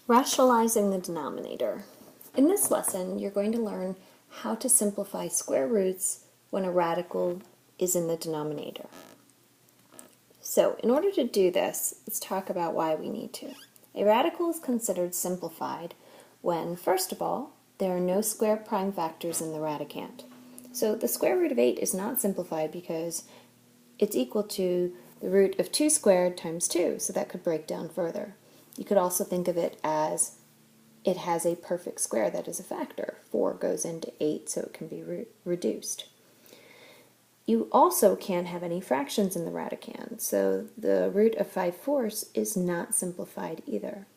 Rationalizing the denominator. In this lesson, you're going to learn how to simplify square roots when a radical is in the denominator. So, in order to do this, let's talk about why we need to. A radical is considered simplified when, first of all, there are no square prime factors in the radicand. So the square root of 8 is not simplified because it's equal to the root of 2 squared times 2, so that could break down further. You could also think of it as it has a perfect square that is a factor. 4 goes into 8, so it can be reduced. You also can't have any fractions in the radicand, so the root of 5/4 is not simplified either.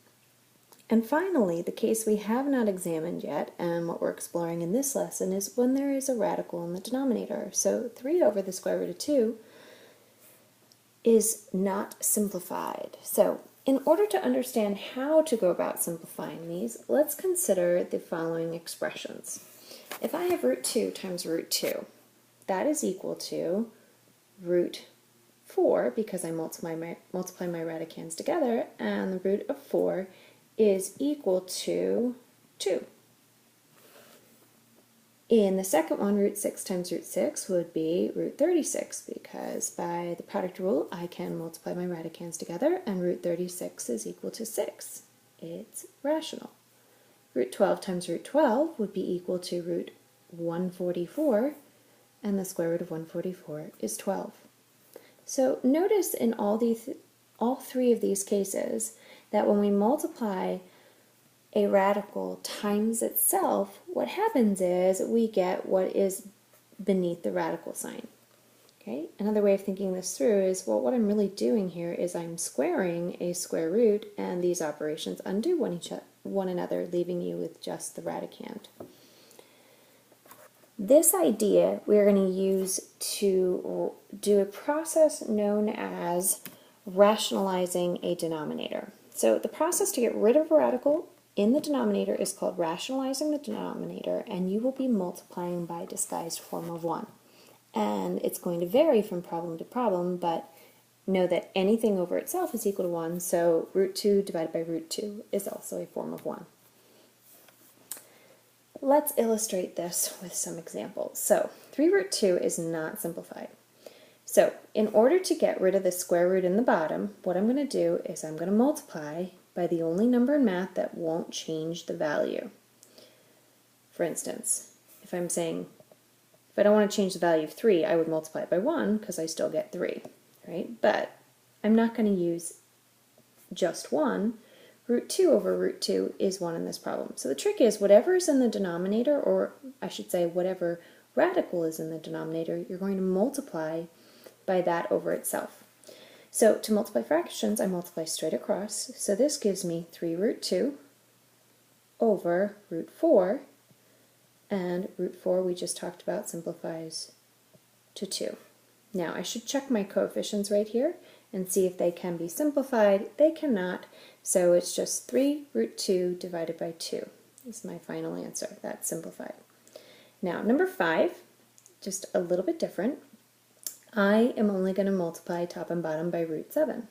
And finally, the case we have not examined yet, and what we're exploring in this lesson, is when there is a radical in the denominator. So 3 over the square root of 2 is not simplified. So in order to understand how to go about simplifying these, let's consider the following expressions. If I have root 2 times root 2, that is equal to root 4, because I multiply my radicands together, and the root of 4 is equal to 2. In the second one, root 6 times root 6 would be root 36, because by the product rule, I can multiply my radicands together, and root 36 is equal to 6. It's rational. Root 12 times root 12 would be equal to root 144, and the square root of 144 is 12. So notice in all three of these cases that when we multiply a radical times itself, what happens is we get what is beneath the radical sign. Okay? Another way of thinking this through is, well, what I'm really doing here is I'm squaring a square root, and these operations undo one another, leaving you with just the radicand. This idea we're going to use to do a process known as rationalizing a denominator. So the process to get rid of a radical in the denominator is called rationalizing the denominator, and you will be multiplying by a disguised form of 1. And it's going to vary from problem to problem, but know that anything over itself is equal to 1, so root 2 divided by root 2 is also a form of 1. Let's illustrate this with some examples. So 3 root 2 is not simplified. So in order to get rid of the square root in the bottom, what I'm going to do is I'm going to multiply by the only number in math that won't change the value. For instance, if I'm saying, if I don't want to change the value of 3, I would multiply it by 1 because I still get 3, right? But I'm not going to use just 1. Root 2 over root 2 is 1 in this problem. So the trick is whatever is in the denominator, or I should say whatever radical is in the denominator, you're going to multiply by that over itself. So to multiply fractions, I multiply straight across. So this gives me 3 root 2 over root 4, and root 4 we just talked about simplifies to 2. Now I should check my coefficients right here and see if they can be simplified. They cannot, so it's just 3 root 2 divided by 2 is my final answer. That's simplified. Now number 5, just a little bit different. I am only going to multiply top and bottom by root 7.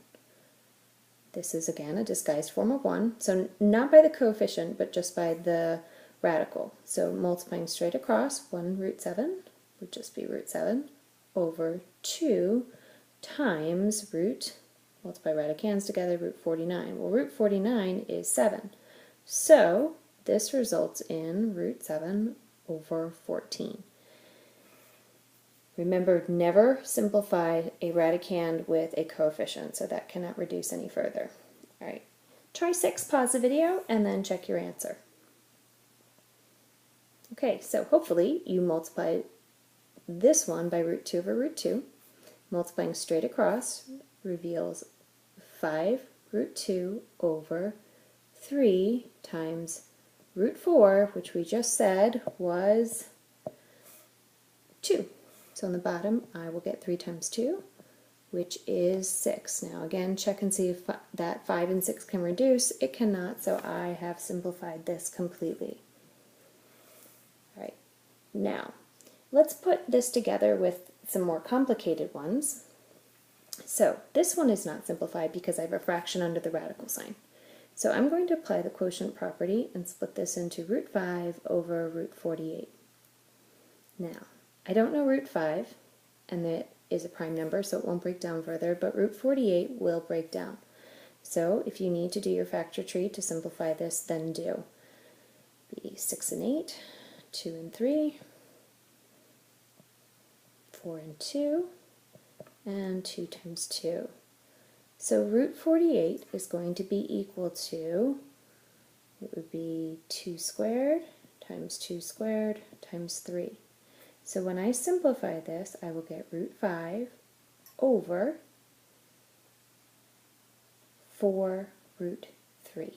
This is again a disguised form of 1, so not by the coefficient but just by the radical. So multiplying straight across, 1 root 7 would just be root 7 over 2 times root, multiply radicands together, root 49. Well, root 49 is 7. So this results in root 7 over 14. Remember, never simplify a radicand with a coefficient, so that cannot reduce any further. All right, try 6, pause the video, and then check your answer. Okay, so hopefully you multiply this one by root 2 over root 2. Multiplying straight across reveals 5 root 2 over 3 times root 4, which we just said was 2. So on the bottom, I will get 3 times 2, which is 6. Now again, check and see if that 5 and 6 can reduce. It cannot, so I have simplified this completely. All right, now let's put this together with some more complicated ones. So this one is not simplified because I have a fraction under the radical sign. So I'm going to apply the quotient property and split this into root 5 over root 48. Now, I don't know root 5, and that is a prime number, so it won't break down further, but root 48 will break down. So if you need to do your factor tree to simplify this, then do. Be 6 and 8, 2 and 3, 4 and 2, and 2 times 2. So root 48 is going to be equal to, it would be 2 squared times 2 squared times 3. So when I simplify this, I will get root 5 over 4 root 3.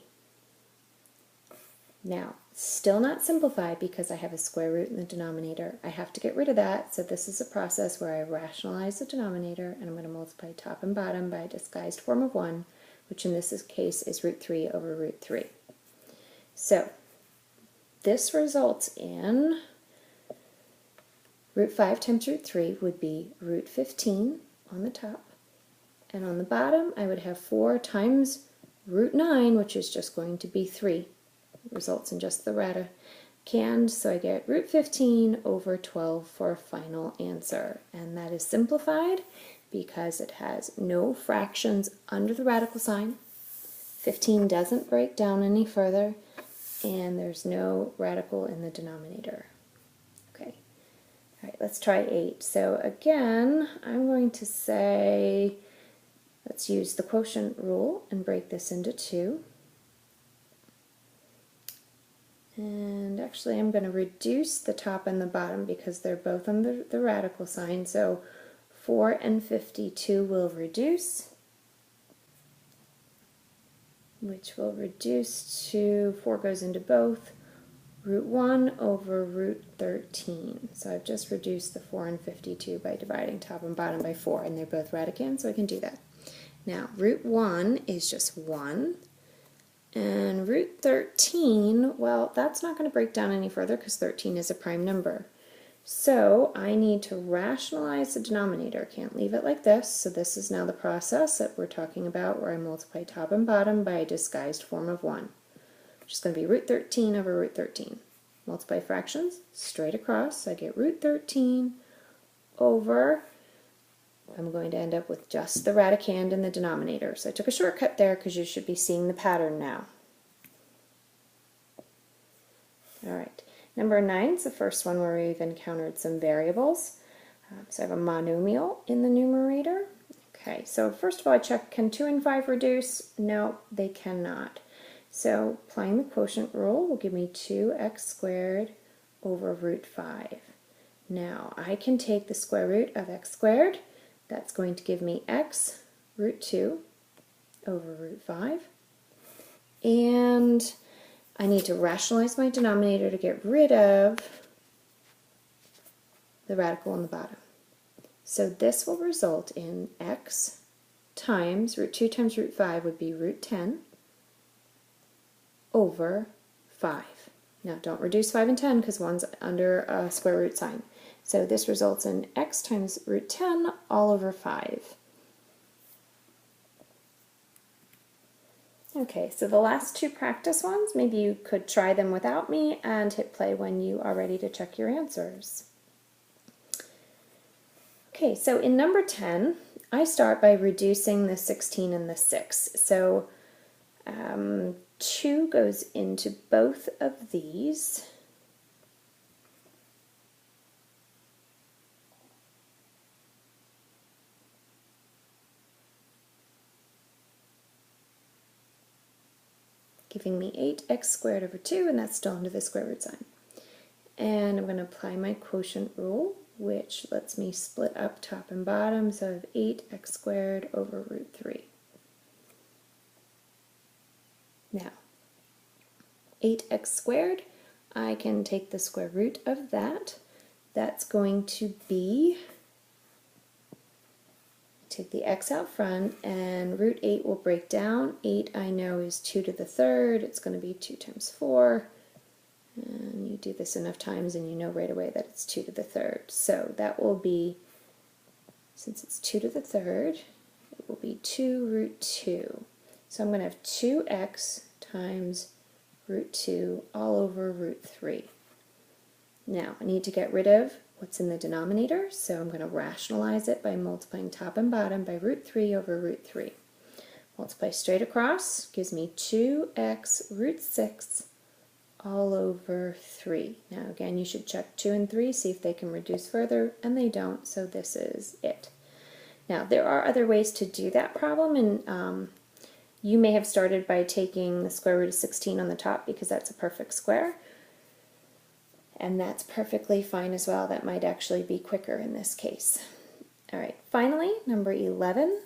Now, still not simplified because I have a square root in the denominator. I have to get rid of that, so this is a process where I rationalize the denominator, and I'm going to multiply top and bottom by a disguised form of 1, which in this case is root 3 over root 3. So, this results in root 5 times root 3 would be root 15 on the top, and on the bottom I would have 4 times root 9, which is just going to be 3. Results in just the radicand, so I get root 15 over 12 for a final answer. And that is simplified because it has no fractions under the radical sign. 15 doesn't break down any further, and there's no radical in the denominator. Okay, all right, let's try 8. So again, I'm going to say, let's use the quotient rule and break this into 2. And actually I'm going to reduce the top and the bottom because they're both under the radical sign. So 4 and 52 will reduce, which will reduce to, 4 goes into both, root 1 over root 13. So I've just reduced the 4 and 52 by dividing top and bottom by 4, and they're both radicand, so I can do that. Now, root 1 is just 1. And root 13, well, that's not going to break down any further because 13 is a prime number. So I need to rationalize the denominator. Can't leave it like this. So this is now the process that we're talking about where I multiply top and bottom by a disguised form of 1, which is going to be root 13 over root 13. Multiply fractions straight across. So I get root 13 over, I'm going to end up with just the radicand in the denominator. So I took a shortcut there because you should be seeing the pattern now. All right, number 9 is the first one where we've encountered some variables. So I have a monomial in the numerator. Okay, so first of all I check, can 2 and 5 reduce? No, they cannot. So applying the quotient rule will give me 2x squared over root 5. Now I can take the square root of x squared. That's going to give me x root 2 over root 5. And I need to rationalize my denominator to get rid of the radical on the bottom. So this will result in x times root 2 times root 5 would be root 10 over 5. Now don't reduce 5 and 10 because one's under a square root sign. So this results in x times root 10 all over 5. Okay, so the last 2 practice ones, maybe you could try them without me and hit play when you are ready to check your answers. Okay, so in number 10, I start by reducing the 16 and the 6. So 2 goes into both of these. Giving me 8x squared over 2, and that's still under the square root sign. And I'm going to apply my quotient rule, which lets me split up top and bottom, so I have 8x squared over root 3. Now, 8x squared, I can take the square root of that. That's going to be, take the x out front, and root 8 will break down. 8 I know is 2 to the third. It's going to be 2 times 4. And you do this enough times and you know right away that it's 2 to the third. So that will be, since it's 2 to the third, it will be 2 root 2. So I'm going to have 2x times root 2 all over root 3. Now, I need to get rid of what's in the denominator, so I'm going to rationalize it by multiplying top and bottom by root 3 over root 3. Multiply straight across gives me 2x root 6 all over 3. Now again, you should check 2 and 3, see if they can reduce further, and they don't, so this is it. Now there are other ways to do that problem, and you may have started by taking the square root of 16 on the top because that's a perfect square, and that's perfectly fine as well. That might actually be quicker in this case. All right, finally, number 11.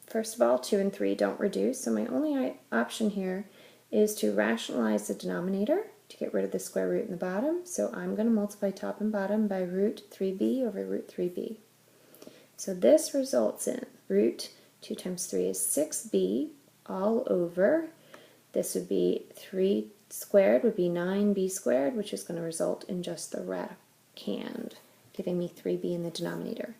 First of all, 2 and 3 don't reduce, so my only option here is to rationalize the denominator to get rid of the square root in the bottom. So I'm going to multiply top and bottom by root 3b over root 3b. So this results in root 2 times 3 is 6b all over, this would be 3 squared would be 9b squared, which is going to result in just the radicand, giving me 3b in the denominator.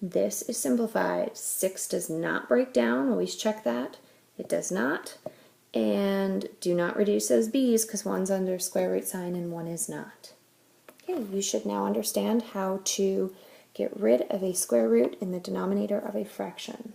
This is simplified. 6 does not break down, always check that. It does not. And do not reduce those b's because one's under square root sign and one is not. Okay, you should now understand how to get rid of a square root in the denominator of a fraction.